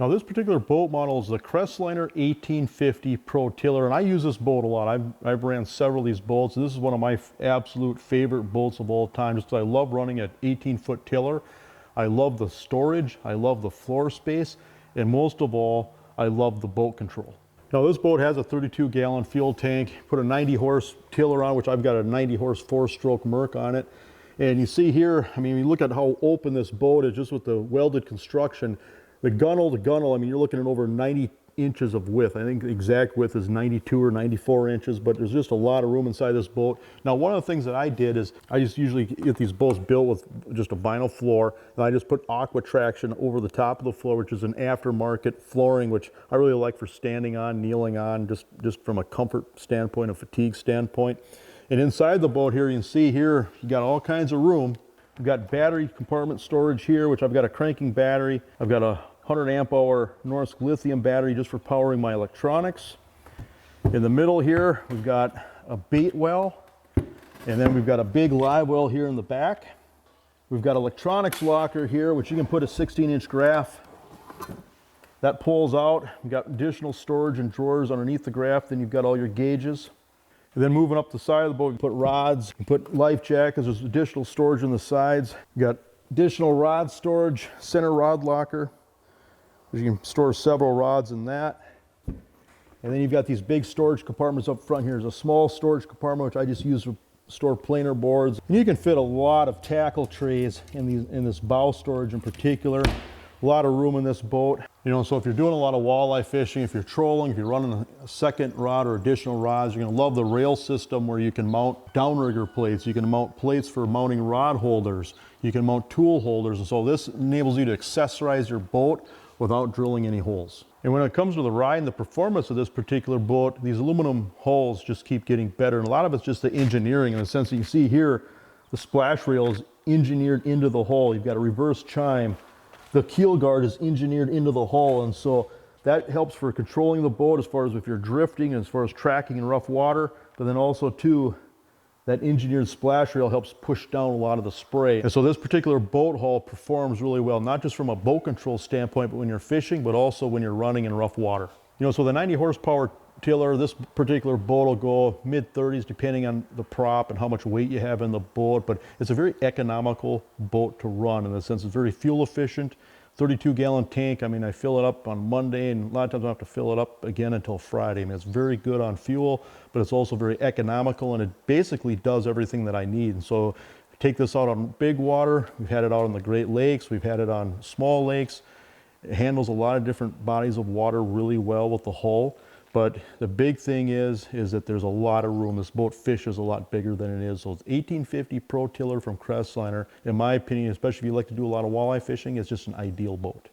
Now this particular boat model is the Crestliner 1850 Pro Tiller, and I use this boat a lot. I've ran several of these boats. This is one of my absolute favorite boats of all time, just because I love running an 18-foot tiller. I love the storage, I love the floor space, and most of all, I love the boat control. Now this boat has a 32-gallon fuel tank, put a 90-horse tiller on, which I've got a 90-horse 4-stroke Merc on it. And you see here, I mean, you look at how open this boat is just with the welded construction. The gunnel to gunnel, I mean, you're looking at over 90 inches of width. I think the exact width is 92 or 94 inches, but there's just a lot of room inside this boat. Now, one of the things that I did is I just usually get these boats built with just a vinyl floor, and I just put aqua traction over the top of the floor, which is an aftermarket flooring, which I really like for standing on, kneeling on, just from a comfort standpoint, a fatigue standpoint. And inside the boat here, you can see here, you got all kinds of room. We've got battery compartment storage here, which I've got a cranking battery. I've got a 100 amp hour Norsk lithium battery just for powering my electronics. In the middle here, we've got a bait well, and then we've got a big live well here in the back. We've got electronics locker here, which you can put a 16-inch graph. That pulls out. We've got additional storage and drawers underneath the graph. Then you've got all your gauges. And then moving up the side of the boat, you put rods, you put life jackets, there's additional storage on the sides. You got additional rod storage, center rod locker. You can store several rods in that. And then you've got these big storage compartments up front here. There's a small storage compartment, which I just use to store planer boards. And you can fit a lot of tackle trays in this bow storage in particular. A lot of room in this boat. You know, so if you're doing a lot of walleye fishing, if you're trolling, if you're running a second rod or additional rods, you're gonna love the rail system where you can mount downrigger plates, you can mount plates for mounting rod holders, you can mount tool holders, and so this enables you to accessorize your boat without drilling any holes. And when it comes to the ride and the performance of this particular boat, these aluminum hulls just keep getting better, and a lot of it's just the engineering in the sense that you see here, the splash rail is engineered into the hull. You've got a reverse chime. The keel guard is engineered into the hull, and so that helps for controlling the boat as far as if you're drifting, as far as tracking in rough water, but then also too, that engineered splash rail helps push down a lot of the spray. And so this particular boat hull performs really well, not just from a boat control standpoint, but when you're fishing, but also when you're running in rough water. You know, so the 90 horsepower tiller, this particular boat will go mid-30s depending on the prop and how much weight you have in the boat, but it's a very economical boat to run in the sense it's very fuel efficient. 32-gallon tank, I mean, I fill it up on Monday, and a lot of times I don't have to fill it up again until Friday. I mean, it's very good on fuel, but it's also very economical, and it basically does everything that I need. And so take this out on big water. We've had it out on the Great Lakes. We've had it on small lakes. It handles a lot of different bodies of water really well with the hull. But the big thing is that there's a lot of room. This boat fishes a lot bigger than it is. So it's 1850 Pro Tiller from Crestliner. In my opinion, especially if you like to do a lot of walleye fishing, it's just an ideal boat.